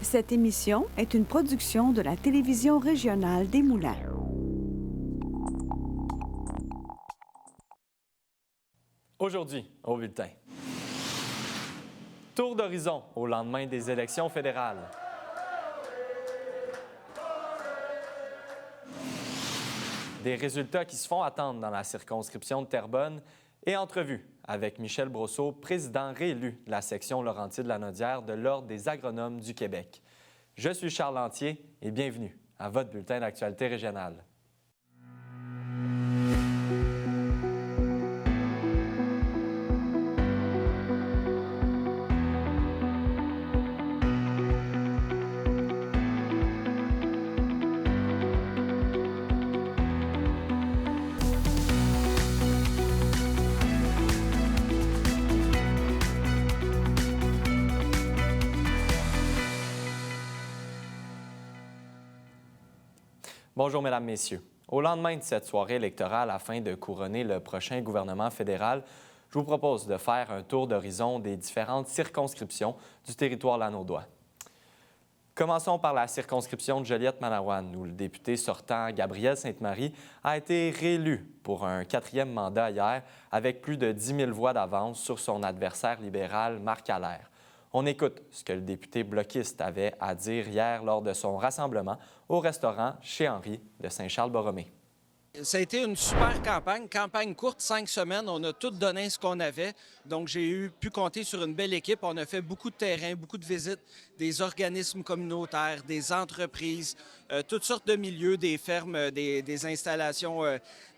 Cette émission est une production de la télévision régionale des Moulins. Aujourd'hui, au bulletin. Tour d'horizon au lendemain des élections fédérales. Des résultats qui se font attendre dans la circonscription de Terrebonne et entrevue avec Michel Brosseau, président réélu de la section Laurentide-Lanaudière de l'Ordre des agronomes du Québec. Je suis Charles Lantier et bienvenue à votre bulletin d'actualité régionale. Bonjour, Mesdames, Messieurs. Au lendemain de cette soirée électorale, afin de couronner le prochain gouvernement fédéral, je vous propose de faire un tour d'horizon des différentes circonscriptions du territoire lanaudois. Commençons par la circonscription de Joliette-Manawan, où le député sortant Gabriel Sainte-Marie a été réélu pour un 4e mandat hier, avec plus de 10 000 voix d'avance sur son adversaire libéral Marc Allaire. On écoute ce que le député bloquiste avait à dire hier lors de son rassemblement au restaurant chez Henri de Saint-Charles-Borromée. Ça a été une super campagne courte, 5 semaines. On a tout donné ce qu'on avait. Donc, j'ai pu compter sur une belle équipe. On a fait beaucoup de terrain, beaucoup de visites, des organismes communautaires, des entreprises, toutes sortes de milieux, des fermes, des installations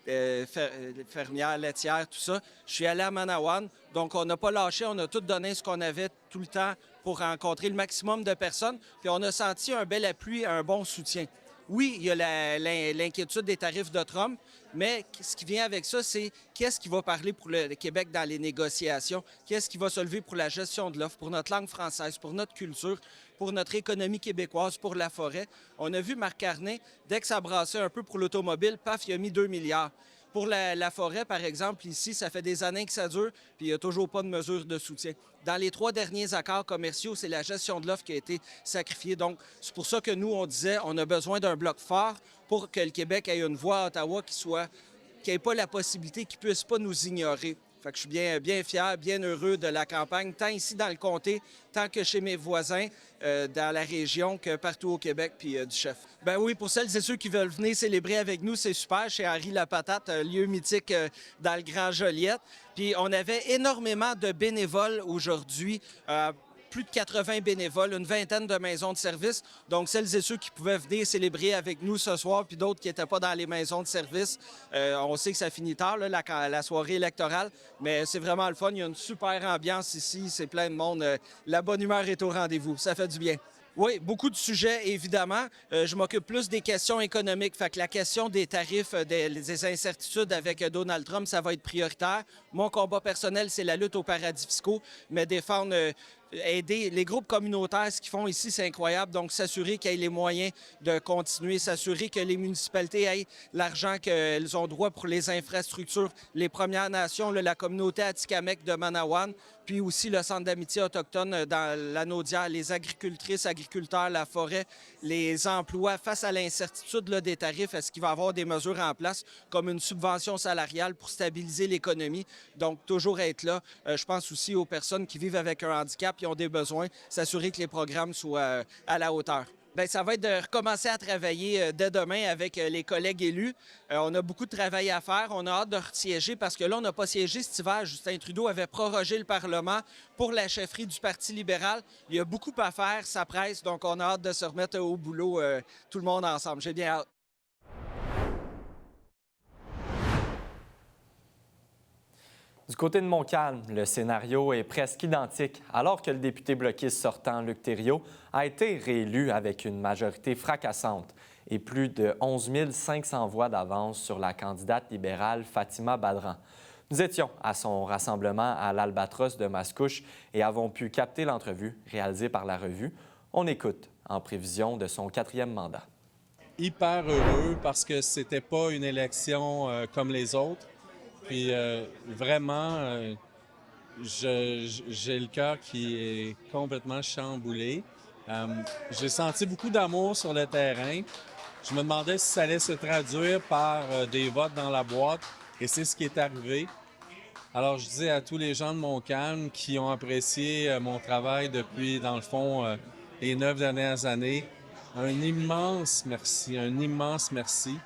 fermières, laitières, tout ça. Je suis allé à Manawan. Donc, on n'a pas lâché. On a tout donné ce qu'on avait tout le temps pour rencontrer le maximum de personnes. Puis, on a senti un bel appui, un bon soutien. Oui, il y a l'inquiétude des tarifs de Trump, mais ce qui vient avec ça, c'est qu'est-ce qui va parler pour le Québec dans les négociations, qu'est-ce qui va se lever pour la gestion de l'offre, pour notre langue française, pour notre culture, pour notre économie québécoise, pour la forêt. On a vu Marc Carnet, dès que ça brassait un peu pour l'automobile, paf, il a mis 2 milliards. Pour la forêt, par exemple, ici, ça fait des années que ça dure, puis il n'y a toujours pas de mesure de soutien. Dans les 3 derniers accords commerciaux, c'est la gestion de l'offre qui a été sacrifiée. Donc, c'est pour ça que nous, on disait on a besoin d'un bloc fort pour que le Québec ait une voix à Ottawa qui n'ait pas la possibilité, qui ne puisse pas nous ignorer. Fait que je suis bien fier, bien heureux de la campagne, tant ici dans le comté, tant que chez mes voisins, dans la région, que partout au Québec, puis du chef. Ben oui, pour celles et ceux qui veulent venir célébrer avec nous, c'est super, chez Henri La Patate, un lieu mythique dans le Grand Joliette. Puis on avait énormément de bénévoles aujourd'hui, plus de 80 bénévoles, une vingtaine de maisons de service. Donc, celles et ceux qui pouvaient venir célébrer avec nous ce soir, puis d'autres qui n'étaient pas dans les maisons de service. On sait que ça finit tard, là, la soirée électorale, mais c'est vraiment le fun. Il y a une super ambiance ici, c'est plein de monde. La bonne humeur est au rendez-vous. Ça fait du bien. Oui, beaucoup de sujets, évidemment. Je m'occupe plus des questions économiques. Fait que la question des tarifs, des incertitudes avec Donald Trump, ça va être prioritaire. Mon combat personnel, c'est la lutte aux paradis fiscaux, mais défendre... aider les groupes communautaires, ce qu'ils font ici, c'est incroyable. Donc, s'assurer qu'ils aient les moyens de continuer, s'assurer que les municipalités aient l'argent qu'elles ont droit pour les infrastructures, les Premières Nations, la communauté Atikamekw de Manawan, puis aussi le Centre d'amitié autochtone dans Lanaudière, les agricultrices, agriculteurs, la forêt, les emplois. Face à l'incertitude des tarifs, est-ce qu'il va y avoir des mesures en place comme une subvention salariale pour stabiliser l'économie? Donc, toujours être là. Je pense aussi aux personnes qui vivent avec un handicap, qui ont des besoins, s'assurer que les programmes soient à la hauteur. Bien, ça va être de recommencer à travailler dès demain avec les collègues élus. On a beaucoup de travail à faire. On a hâte de resiéger parce que là, on n'a pas siégé cet hiver. Justin Trudeau avait prorogé le Parlement pour la chefferie du Parti libéral. Il y a beaucoup à faire, ça presse, donc on a hâte de se remettre au boulot, tout le monde ensemble. J'ai bien hâte. Du côté de Montcalm, le scénario est presque identique, alors que le député bloquiste sortant, Luc Thériault, a été réélu avec une majorité fracassante et plus de 11 500 voix d'avance sur la candidate libérale Fatima Badran. Nous étions à son rassemblement à l'Albatros de Mascouche et avons pu capter l'entrevue réalisée par la revue. On écoute en prévision de son 4e mandat. Hyper heureux parce que c'était pas une élection comme les autres. Puis vraiment, j'ai le cœur qui est complètement chamboulé. J'ai senti beaucoup d'amour sur le terrain. Je me demandais si ça allait se traduire par des votes dans la boîte, et c'est ce qui est arrivé. Alors, je dis à tous les gens de Montcalm qui ont apprécié mon travail depuis, dans le fond, les 9 dernières années, un immense merci, un immense merci.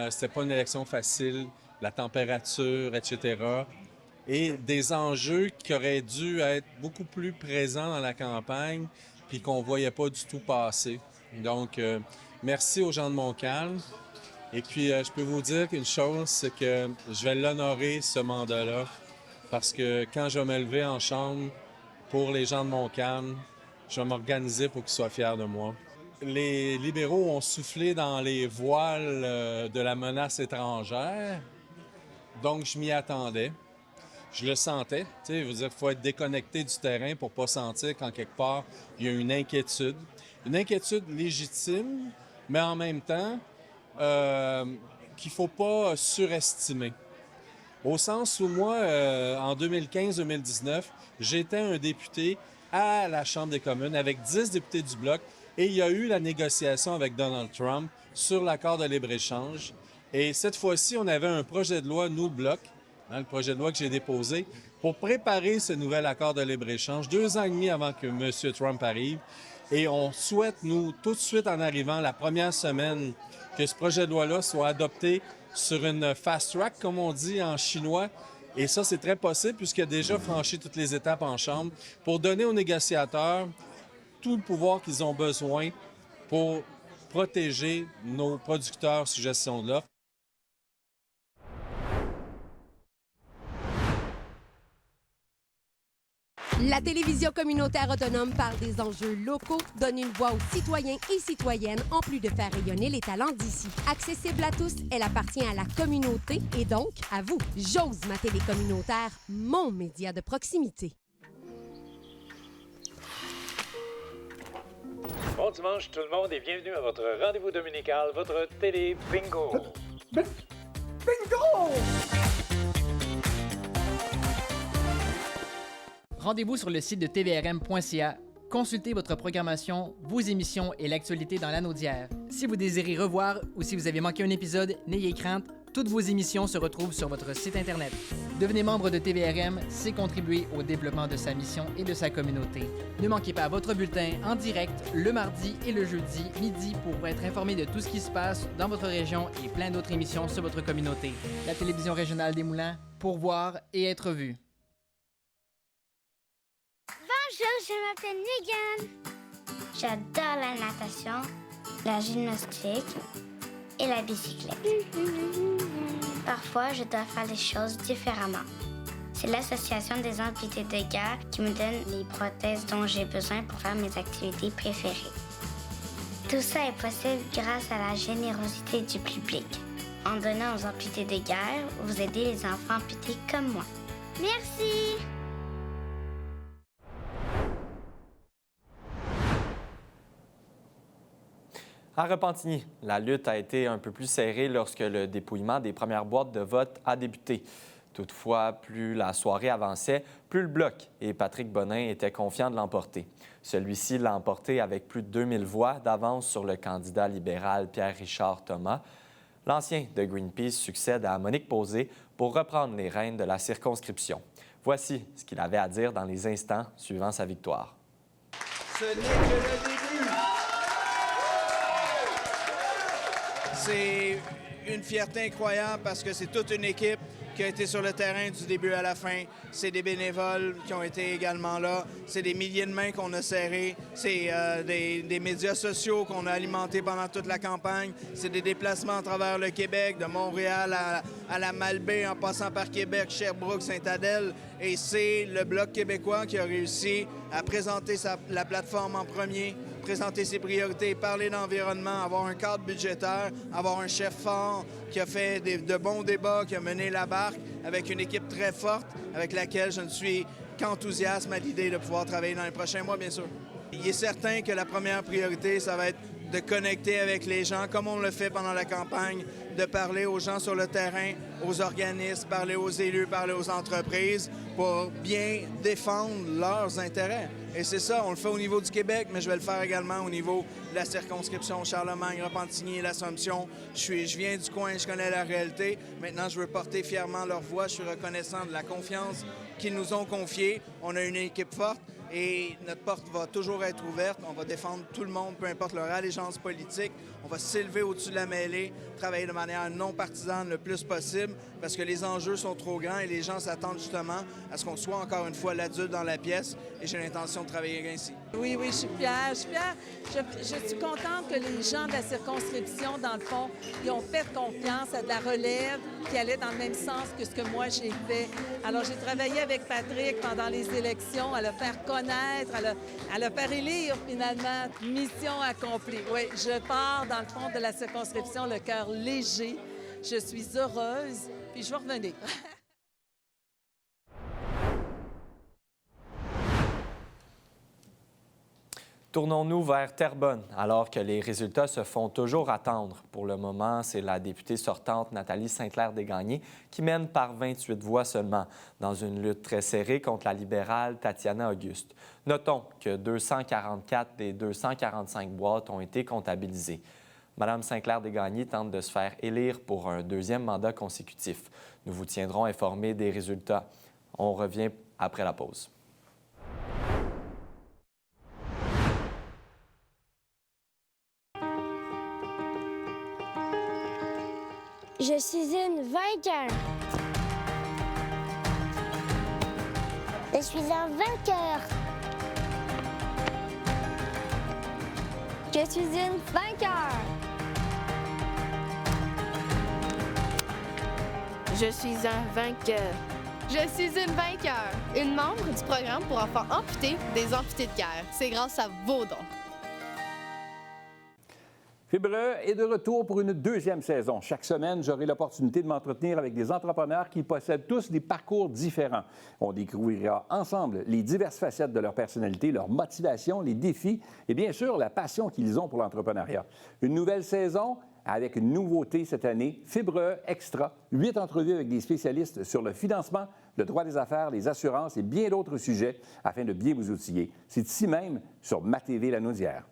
C'était pas une élection facile, la température, etc. Et des enjeux qui auraient dû être beaucoup plus présents dans la campagne, puis qu'on voyait pas du tout passer. Donc, merci aux gens de Montcalm. Et puis, je peux vous dire qu'une chose, c'est que je vais l'honorer, ce mandat-là, parce que quand je vais me lever en chambre pour les gens de Montcalm, je vais m'organiser pour qu'ils soient fiers de moi. Les libéraux ont soufflé dans les voiles de la menace étrangère, donc je m'y attendais. Je le sentais. Tu sais, je veux dire, il faut être déconnecté du terrain pour pas sentir qu'en quelque part, il y a une inquiétude. Une inquiétude légitime, mais en même temps, qu'il ne faut pas surestimer. Au sens où moi, en 2015-2019, j'étais un député à la Chambre des communes avec 10 députés du Bloc et il y a eu la négociation avec Donald Trump sur l'accord de libre-échange. Et cette fois-ci, on avait un projet de loi, nous, le Bloc, le projet de loi que j'ai déposé, pour préparer ce nouvel accord de libre-échange 2 ans et demi avant que M. Trump arrive. Et on souhaite, nous, tout de suite en arrivant, la première semaine, que ce projet de loi-là soit adopté sur une fast track, comme on dit en chinois. Et ça, c'est très possible puisqu'il a déjà franchi toutes les étapes en Chambre pour donner aux négociateurs tout le pouvoir qu'ils ont besoin pour protéger nos producteurs sous gestion de l'offre. La télévision communautaire autonome parle des enjeux locaux, donne une voix aux citoyens et citoyennes en plus de faire rayonner les talents d'ici. Accessible à tous, elle appartient à la communauté et donc à vous. J'ose ma télé communautaire, mon média de proximité. Bon dimanche tout le monde et bienvenue à votre rendez-vous dominical, votre télé bingo. Bingo! Rendez-vous sur le site de tvrm.ca. Consultez votre programmation, vos émissions et l'actualité dans l'anneau d'hier. Si vous désirez revoir ou si vous avez manqué un épisode, n'ayez crainte, toutes vos émissions se retrouvent sur votre site Internet. Devenez membre de TVRM, c'est contribuer au développement de sa mission et de sa communauté. Ne manquez pas votre bulletin en direct le mardi et le jeudi midi pour être informé de tout ce qui se passe dans votre région et plein d'autres émissions sur votre communauté. La télévision régionale des Moulins, pour voir et être vu. Bonjour, je m'appelle Megan. J'adore la natation, la gymnastique et la bicyclette. Parfois, je dois faire les choses différemment. C'est l'association des amputés de guerre qui me donne les prothèses dont j'ai besoin pour faire mes activités préférées. Tout ça est possible grâce à la générosité du public. En donnant aux amputés de guerre, vous aidez les enfants amputés comme moi. Merci! À Repentigny, la lutte a été un peu plus serrée lorsque le dépouillement des premières boîtes de vote a débuté. Toutefois, plus la soirée avançait, plus le Bloc et Patrick Bonnin étaient confiants de l'emporter. Celui-ci l'a emporté avec plus de 2000 voix d'avance sur le candidat libéral Pierre-Richard Thomas. L'ancien de Greenpeace succède à Monique Posé pour reprendre les rênes de la circonscription. Voici ce qu'il avait à dire dans les instants suivant sa victoire. Ce n'est que le début. C'est une fierté incroyable parce que c'est toute une équipe qui a été sur le terrain du début à la fin. C'est des bénévoles qui ont été également là. C'est des milliers de mains qu'on a serrées. C'est des médias sociaux qu'on a alimentés pendant toute la campagne. C'est des déplacements à travers le Québec, de Montréal à la Malbaie, en passant par Québec, Sherbrooke, Sainte-Adèle. Et c'est le Bloc québécois qui a réussi à présenter la plateforme en premier, présenter ses priorités, parler d'environnement, avoir un cadre budgétaire, avoir un chef fort qui a fait de bons débats, qui a mené la barque avec une équipe très forte avec laquelle je ne suis qu'enthousiaste à l'idée de pouvoir travailler dans les prochains mois, bien sûr. Il est certain que la première priorité, ça va être de connecter avec les gens, comme on le fait pendant la campagne, de parler aux gens sur le terrain, aux organismes, parler aux élus, parler aux entreprises, pour bien défendre leurs intérêts. Et c'est ça, on le fait au niveau du Québec, mais je vais le faire également au niveau de la circonscription Charlemagne, Repentigny, l'Assomption. Je viens du coin, je connais la réalité. Maintenant, je veux porter fièrement leur voix. Je suis reconnaissant de la confiance qu'ils nous ont confiée. On a une équipe forte et notre porte va toujours être ouverte. On va défendre tout le monde, peu importe leur allégeance politique. On va s'élever au-dessus de la mêlée, travailler de manière non partisane le plus possible parce que les enjeux sont trop grands et les gens s'attendent justement à ce qu'on soit encore une fois l'adulte dans la pièce et j'ai l'intention de travailler ainsi. Oui, je suis fière. Je suis contente que les gens de la circonscription, dans le fond, ils ont fait confiance à de la relève qui allait dans le même sens que ce que moi j'ai fait. Alors, j'ai travaillé avec Patrick pendant les élections à le faire connaître, à le faire élire finalement. Mission accomplie. Oui, je pars dans le fond de la circonscription le cœur léger. Je suis heureuse, puis je vais revenir. Tournons-nous vers Terrebonne, alors que les résultats se font toujours attendre. Pour le moment, c'est la députée sortante Nathalie Saint-Clair-Desgagnés qui mène par 28 voix seulement, dans une lutte très serrée contre la libérale Tatiana Auguste. Notons que 244 des 245 boîtes ont été comptabilisées. Mme Saint-Clair-Desgagnés tente de se faire élire pour un deuxième mandat consécutif. Nous vous tiendrons informés des résultats. On revient après la pause. Je suis une vainqueur. Je suis un vainqueur. Je suis une vainqueur. Je suis un vainqueur. Je suis une vainqueur. Une membre du programme pour enfants amputés des amputés de cœur. C'est grâce à vos dons. Fibreux est de retour pour une deuxième saison. Chaque semaine, j'aurai l'opportunité de m'entretenir avec des entrepreneurs qui possèdent tous des parcours différents. On découvrira ensemble les diverses facettes de leur personnalité, leur motivation, les défis et bien sûr la passion qu'ils ont pour l'entrepreneuriat. Une nouvelle saison avec une nouveauté cette année, Fibreux Extra, 8 entrevues avec des spécialistes sur le financement, le droit des affaires, les assurances et bien d'autres sujets afin de bien vous outiller. C'est ici même sur MaTV Lanaudière.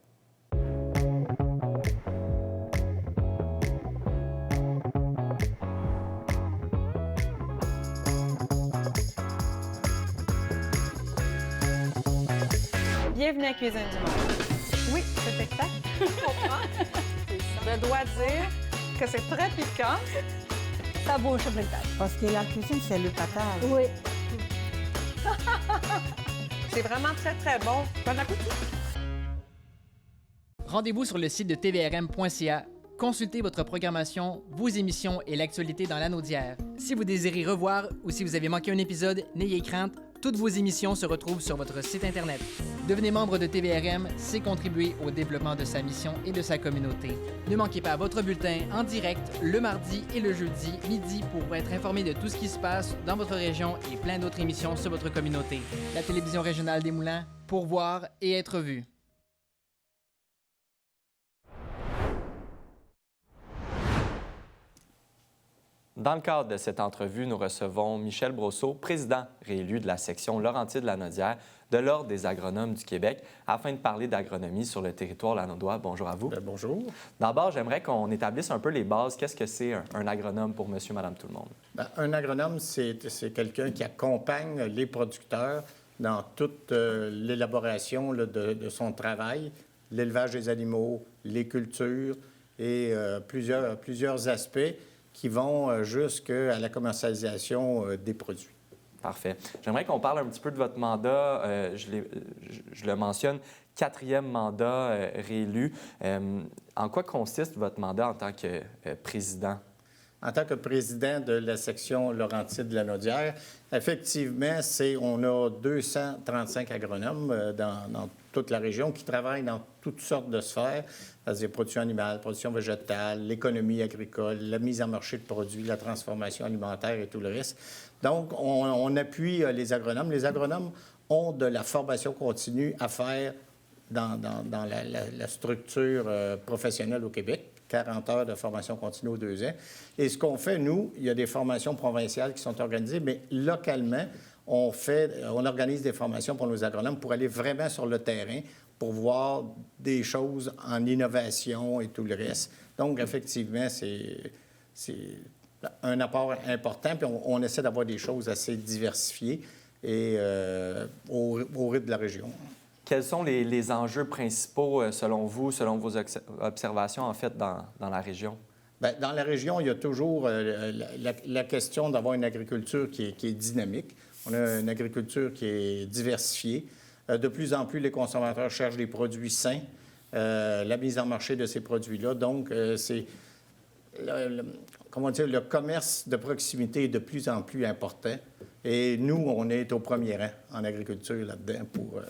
Bienvenue à Cuisine du Monde. Oui, c'est exact. Je comprends. Je dois dire que c'est très piquant. Ça bouge peut-être. Parce que la cuisine, c'est le partage. Oui. C'est vraiment très, très bon. Bon appétit. Rendez-vous sur le site de tvrm.ca. Consultez votre programmation, vos émissions et l'actualité dans l'Anaudière. Si vous désirez revoir ou si vous avez manqué un épisode, n'ayez crainte. Toutes vos émissions se retrouvent sur votre site Internet. Devenez membre de TVRM, c'est contribuer au développement de sa mission et de sa communauté. Ne manquez pas votre bulletin en direct le mardi et le jeudi midi pour être informé de tout ce qui se passe dans votre région et plein d'autres émissions sur votre communauté. La télévision régionale des Moulins, pour voir et être vu. Dans le cadre de cette entrevue, nous recevons Michel Brosseau, président réélu de la section Laurentides-Lanaudière de l'Ordre des agronomes du Québec, afin de parler d'agronomie sur le territoire lanaudois. Bonjour à vous. Bonjour. D'abord, j'aimerais qu'on établisse un peu les bases. Qu'est-ce que c'est un agronome pour monsieur, madame, tout le monde? Un agronome, c'est quelqu'un qui accompagne les producteurs dans toute l'élaboration de son travail, l'élevage des animaux, les cultures et plusieurs aspects qui vont jusqu'à la commercialisation des produits. Parfait. J'aimerais qu'on parle un petit peu de votre mandat. Je le mentionne, 4e mandat réélu. En quoi consiste votre mandat en tant que président? En tant que président de la section Laurentides-Lanaudière, effectivement, on a 235 agronomes dans toute la région qui travaillent dans toutes sortes de sphères, c'est-à-dire production animale, production végétale, l'économie agricole, la mise en marché de produits, la transformation alimentaire et tout le reste. Donc, on appuie les agronomes. Les agronomes ont de la formation continue à faire dans la structure professionnelle au Québec. 40 heures de formation continue aux 2 ans. Et ce qu'on fait, nous, il y a des formations provinciales qui sont organisées, mais localement, on organise des formations pour nos agronomes pour aller vraiment sur le terrain, pour voir des choses en innovation et tout le reste. Donc, effectivement, c'est un apport important, puis on essaie d'avoir des choses assez diversifiées et au rythme de la région. Quels sont les enjeux principaux, selon vous, selon vos observations, en fait, dans la région? Bien, dans la région, il y a toujours la question d'avoir une agriculture qui est dynamique. On a une agriculture qui est diversifiée. De plus en plus, les consommateurs cherchent des produits sains, la mise en marché de ces produits-là. Donc, c'est le commerce de proximité est de plus en plus important. Et nous, on est au premier rang en agriculture là-dedans pour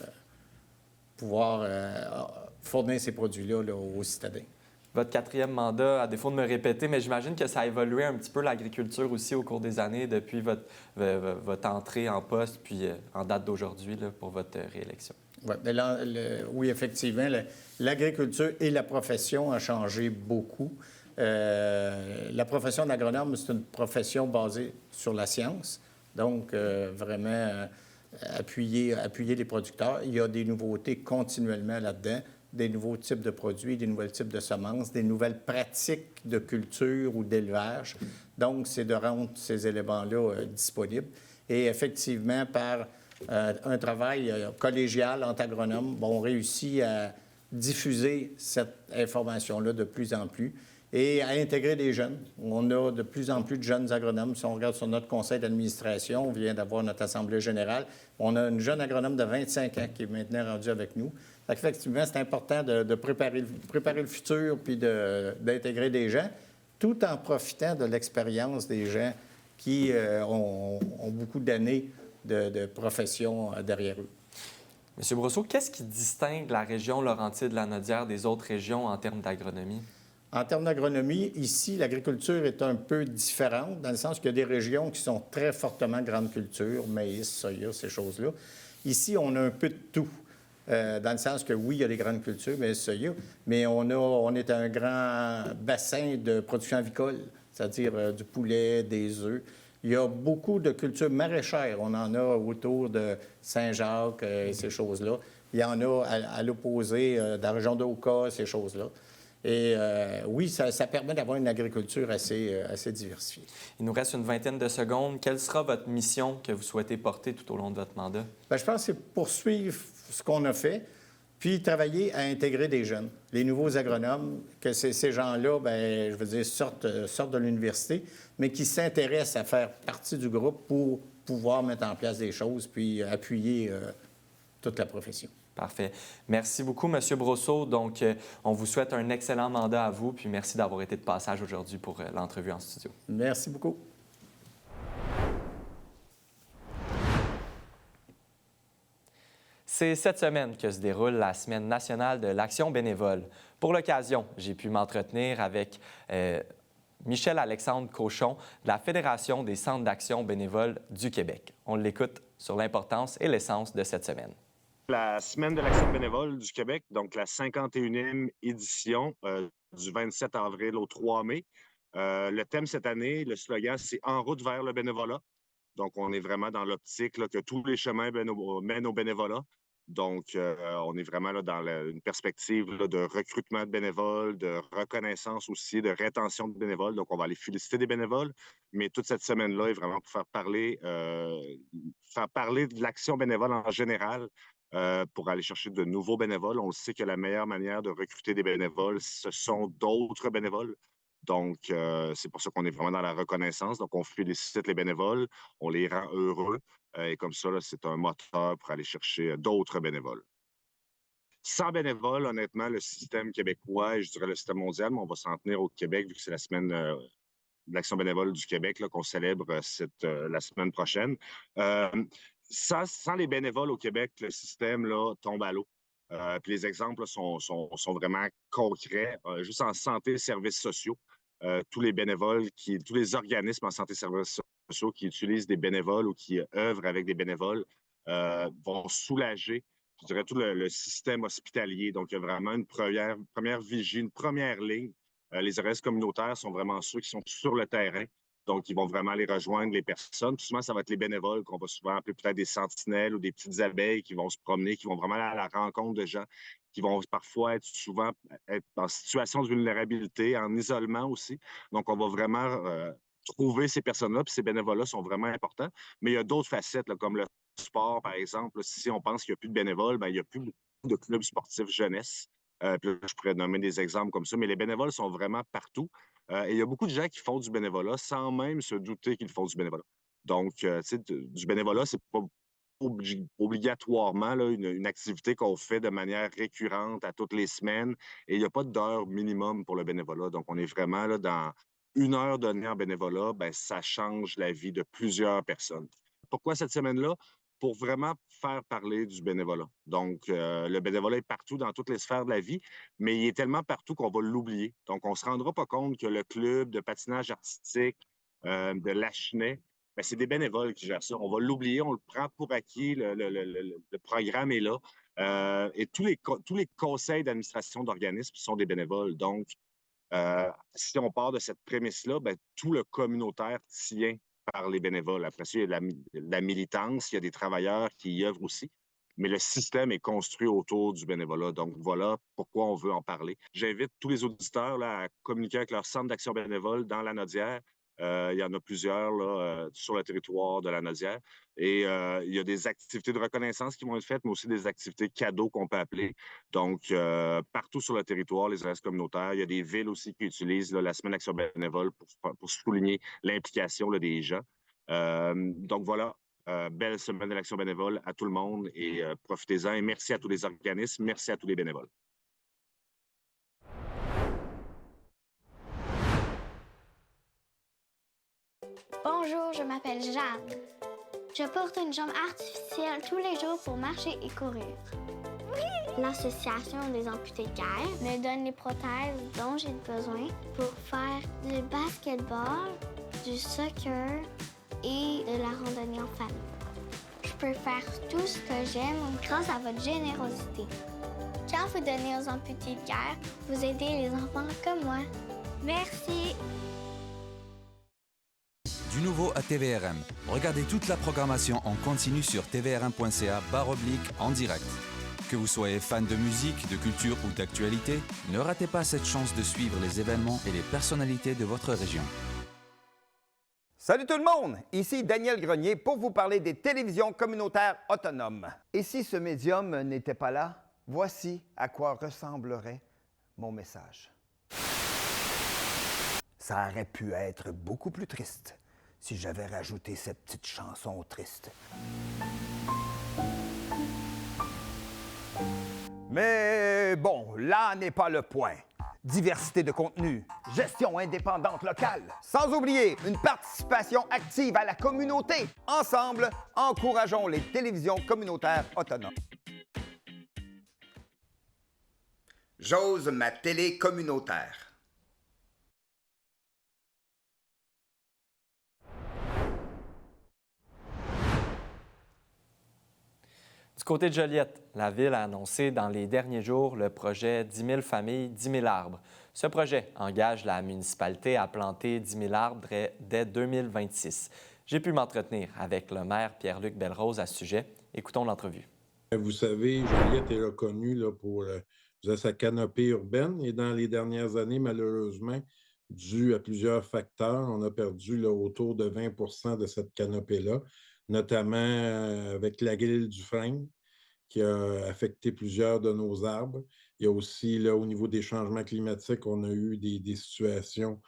pouvoir fournir ces produits-là aux citadins. Votre 4e mandat, à défaut de me répéter, mais j'imagine que ça a évolué un petit peu l'agriculture aussi au cours des années depuis votre entrée en poste, puis en date d'aujourd'hui pour votre réélection. Ouais, bien oui, effectivement, l'agriculture et la profession ont changé beaucoup. La profession d'agronome, c'est une profession basée sur la science, donc vraiment appuyer les producteurs. Il y a des nouveautés continuellement là-dedans, des nouveaux types de produits, des nouveaux types de semences, des nouvelles pratiques de culture ou d'élevage. Donc, c'est de rendre ces éléments-là disponibles. Et effectivement, par un travail collégial entre agronomes, on réussit à diffuser cette information-là de plus en plus et à intégrer des jeunes. On a de plus en plus de jeunes agronomes. Si on regarde sur notre conseil d'administration, on vient d'avoir notre assemblée générale. On a une jeune agronome de 25 ans qui est maintenant rendue avec nous. Effectivement, c'est important de préparer le futur puis d'intégrer des gens, tout en profitant de l'expérience des gens qui ont beaucoup d'années de profession derrière eux. M. Brosseau, qu'est-ce qui distingue la région Laurentide-Lanaudière des autres régions en termes d'agronomie? En termes d'agronomie, ici, l'agriculture est un peu différente, dans le sens qu'il y a des régions qui sont très fortement grande culture, maïs, soya, ces choses-là. Ici, on a un peu de tout. Dans le sens que, oui, il y a des grandes cultures, mais soya, mais on est un grand bassin de production avicole, c'est-à-dire du poulet, des œufs. Il y a beaucoup de cultures maraîchères. On en a autour de Saint-Jacques et ces choses-là. Il y en a à l'opposé dans la région d'Oka, ces choses-là. Et oui, ça permet d'avoir une agriculture assez diversifiée. Il nous reste une vingtaine de secondes. Quelle sera votre mission que vous souhaitez porter tout au long de votre mandat? Bien, je pense que c'est poursuivre ce qu'on a fait, puis travailler à intégrer des jeunes, les nouveaux agronomes, que ces gens-là, bien, je veux dire, sortent de l'université, mais qui s'intéressent à faire partie du groupe pour pouvoir mettre en place des choses, puis appuyer toute la profession. Parfait. Merci beaucoup, M. Brosseau. Donc, on vous souhaite un excellent mandat à vous, puis merci d'avoir été de passage aujourd'hui pour l'entrevue en studio. Merci beaucoup. C'est cette semaine que se déroule la Semaine nationale de l'action bénévole. Pour l'occasion, j'ai pu m'entretenir avec Michel-Alexandre Cochon de la Fédération des centres d'action bénévoles du Québec. On l'écoute sur l'importance et l'essence de cette semaine. La Semaine de l'action bénévole du Québec, donc la 51e édition du 27 avril au 3 mai. Le thème cette année, le slogan, c'est « En route vers le bénévolat ». Donc, on est vraiment dans l'optique que tous les chemins mènent au bénévolat. Donc, on est vraiment là, dans une perspective de recrutement de bénévoles, de reconnaissance aussi, de rétention de bénévoles. Donc, on va aller féliciter des bénévoles. Mais toute cette semaine-là est vraiment pour faire parler de l'action bénévole en général, pour aller chercher de nouveaux bénévoles. On le sait que la meilleure manière de recruter des bénévoles, ce sont d'autres bénévoles. Donc, c'est pour ça qu'on est vraiment dans la reconnaissance. Donc, on félicite les bénévoles, on les rend heureux. Et comme ça, c'est un moteur pour aller chercher d'autres bénévoles. Sans bénévoles, honnêtement, le système québécois, et je dirais le système mondial, mais on va s'en tenir au Québec, vu que c'est la semaine de l'action bénévole du Québec qu'on célèbre la semaine prochaine. Sans les bénévoles au Québec, le système tombe à l'eau. Puis les exemples sont vraiment concrets. Juste en santé et services sociaux, tous les bénévoles, tous les organismes en santé et services sociaux qui utilisent des bénévoles ou qui œuvrent avec des bénévoles vont soulager, je dirais, tout le système hospitalier. Donc, il y a vraiment une première vigie, une première ligne. Les organismes communautaires sont vraiment ceux qui sont sur le terrain Donc, ils vont vraiment aller rejoindre les personnes. Puis souvent, ça va être les bénévoles qu'on va souvent appeler peut-être des sentinelles ou des petites abeilles qui vont se promener, qui vont vraiment aller à la rencontre de gens, qui vont parfois être en situation de vulnérabilité, en isolement aussi. Donc, on va vraiment trouver ces personnes-là, puis ces bénévoles-là sont vraiment importants. Mais il y a d'autres facettes, là, comme le sport, par exemple. Là, si on pense qu'il n'y a plus de bénévoles, bien, il n'y a plus beaucoup de clubs sportifs jeunesse. Puis là, je pourrais nommer des exemples comme ça, mais les bénévoles sont vraiment partout. Et il y a beaucoup de gens qui font du bénévolat sans même se douter qu'ils font du bénévolat. Donc, tu sais, du bénévolat, c'est pas obligatoirement là, une activité qu'on fait de manière récurrente à toutes les semaines. Et il n'y a pas d'heure minimum pour le bénévolat. Donc, on est vraiment là dans une heure donnée en bénévolat, ben, ça change la vie de plusieurs personnes. Pourquoi cette semaine-là? Pour vraiment faire parler du bénévolat. Donc, le bénévolat est partout dans toutes les sphères de la vie, mais il est tellement partout qu'on va l'oublier. Donc, on ne se rendra pas compte que le club de patinage artistique de Lachenay, ben, c'est des bénévoles qui gèrent ça. On va l'oublier, on le prend pour acquis, le programme est là. Et tous les conseils d'administration d'organismes sont des bénévoles. Donc, si on part de cette prémisse-là, ben, tout le communautaire tient par les bénévoles. Après ça, il y a de la militance, il y a des travailleurs qui y œuvrent aussi, mais le système est construit autour du bénévolat. Donc, voilà pourquoi on veut en parler. J'invite tous les auditeurs là, à communiquer avec leur centre d'action bénévole dans la Nodière. Il y en a plusieurs là, sur le territoire de la Nodière. Et il y a des activités de reconnaissance qui vont être faites, mais aussi des activités cadeaux qu'on peut appeler. Donc, partout sur le territoire, les adresses communautaires, il y a des villes aussi qui utilisent là, la semaine d'action bénévole pour souligner l'implication là, des gens. Donc, voilà. Belle semaine de l'action bénévole à tout le monde et profitez-en. Et merci à tous les organismes, merci à tous les bénévoles. Bonjour, je m'appelle Jeanne. Je porte une jambe artificielle tous les jours pour marcher et courir. L'Association des amputés de guerre me donne les prothèses dont j'ai besoin pour faire du basketball, du soccer et de la randonnée en famille. Je peux faire tout ce que j'aime grâce à votre générosité. Quand vous donnez aux amputés de guerre, vous aidez les enfants comme moi. Merci! Du nouveau à TVRM. Regardez toute la programmation en continu sur tvrm.ca/en direct. Que vous soyez fan de musique, de culture ou d'actualité, ne ratez pas cette chance de suivre les événements et les personnalités de votre région. Salut tout le monde! Ici Daniel Grenier pour vous parler des télévisions communautaires autonomes. Et si ce médium n'était pas là, voici à quoi ressemblerait mon message. Ça aurait pu être beaucoup plus triste si j'avais rajouté cette petite chanson triste. Mais bon, là n'est pas le point. Diversité de contenu, gestion indépendante locale, sans oublier une participation active à la communauté. Ensemble, encourageons les télévisions communautaires autonomes. J'ose ma télé communautaire. Du côté de Joliette, la Ville a annoncé dans les derniers jours le projet 10 000 familles, 10 000 arbres. Ce projet engage la municipalité à planter 10 000 arbres dès 2026. J'ai pu m'entretenir avec le maire Pierre-Luc Belrose à ce sujet. Écoutons l'entrevue. Vous savez, Joliette est reconnue là, pour sa canopée urbaine et dans les dernières années, malheureusement, dû à plusieurs facteurs, on a perdu là, autour de 20 de cette canopée-là, notamment avec la grille du frêne qui a affecté plusieurs de nos arbres. Il y a aussi, là, au niveau des changements climatiques, on a eu des situations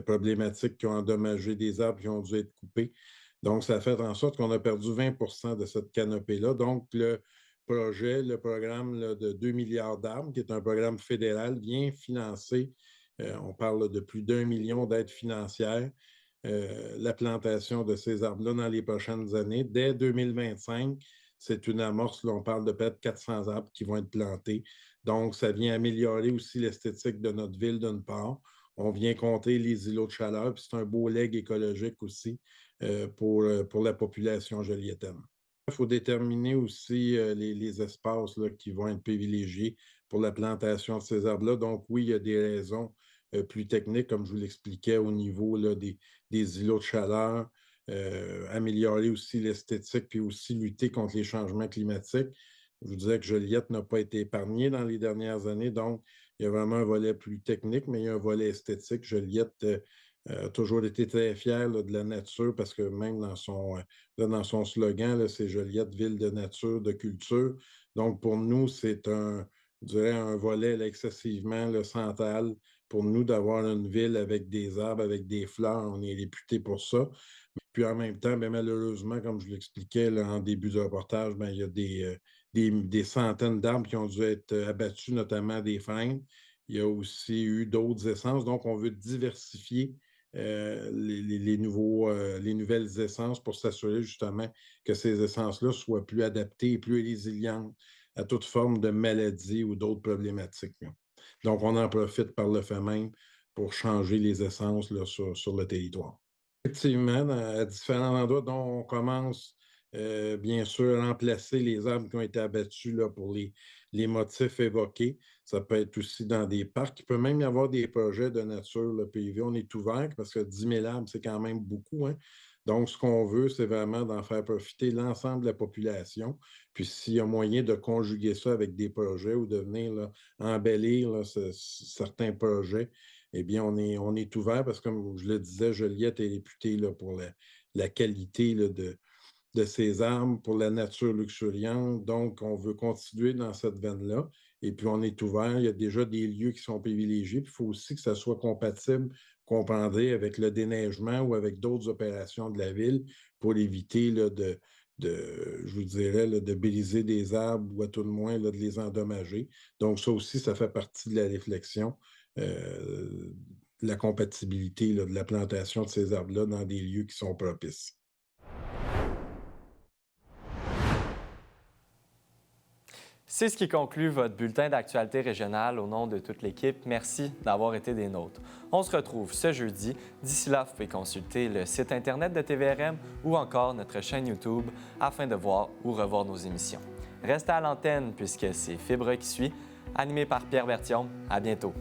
problématiques qui ont endommagé des arbres qui ont dû être coupés. Donc, ça a fait en sorte qu'on a perdu 20 de cette canopée-là. Donc, le programme là, de 2 milliards d'arbres, qui est un programme fédéral, vient financer, on parle de plus d'1 million d'aides financières, la plantation de ces arbres-là dans les prochaines années. Dès 2025, c'est une amorce, là, on parle de peut-être 400 arbres qui vont être plantés. Donc, ça vient améliorer aussi l'esthétique de notre ville d'une part. On vient compter les îlots de chaleur, puis c'est un beau legs écologique aussi pour la population jolietaine. Il faut déterminer aussi les espaces là, qui vont être privilégiés pour la plantation de ces arbres-là. Donc, oui, il y a des raisons plus techniques, comme je vous l'expliquais, au niveau là, des îlots de chaleur, améliorer aussi l'esthétique, puis aussi lutter contre les changements climatiques. Je vous disais que Joliette n'a pas été épargnée dans les dernières années, donc il y a vraiment un volet plus technique, mais il y a un volet esthétique. Joliette a toujours été très fière là, de la nature, parce que même dans son slogan, là, c'est Joliette, ville de nature, de culture. Donc pour nous, c'est je dirais un volet là, excessivement là, central pour nous d'avoir une ville avec des arbres, avec des fleurs. On est réputé pour ça. Puis en même temps, bien, malheureusement, comme je l'expliquais là, en début de reportage, bien, il y a des centaines d'arbres qui ont dû être abattus, notamment des frênes. Il y a aussi eu d'autres essences. Donc, on veut diversifier les nouvelles essences pour s'assurer justement que ces essences-là soient plus adaptées et plus résilientes à toute forme de maladie ou d'autres problématiques, là. Donc, on en profite par le fait même pour changer les essences là, sur le territoire. Effectivement, à différents endroits dont on commence, bien sûr, à remplacer les arbres qui ont été abattus là, pour les motifs évoqués. Ça peut être aussi dans des parcs. Il peut même y avoir des projets de nature là, privés. On est ouvert parce que 10 000 arbres, c'est quand même beaucoup, hein. Donc, ce qu'on veut, c'est vraiment d'en faire profiter l'ensemble de la population. Puis, s'il y a moyen de conjuguer ça avec des projets ou de venir là, embellir là, certains projets, eh bien, on est ouvert parce que, comme je le disais, Joliette est réputée là, pour la qualité là, de ses arbres, pour la nature luxuriante. Donc, on veut continuer dans cette veine-là. Et puis, on est ouvert. Il y a déjà des lieux qui sont privilégiés. Puis, il faut aussi que ça soit compatible, comprendrez, avec le déneigement ou avec d'autres opérations de la ville pour éviter là, je vous dirais, là, de briser des arbres ou à tout le moins là, de les endommager. Donc, ça aussi, ça fait partie de la réflexion, la compatibilité là, de la plantation de ces arbres-là dans des lieux qui sont propices. C'est ce qui conclut votre bulletin d'actualité régionale au nom de toute l'équipe. Merci d'avoir été des nôtres. On se retrouve ce jeudi. D'ici là, vous pouvez consulter le site Internet de TVRM ou encore notre chaîne YouTube afin de voir ou revoir nos émissions. Restez à l'antenne puisque c'est Fibre qui suit, animé par Pierre Berthiaume. À bientôt.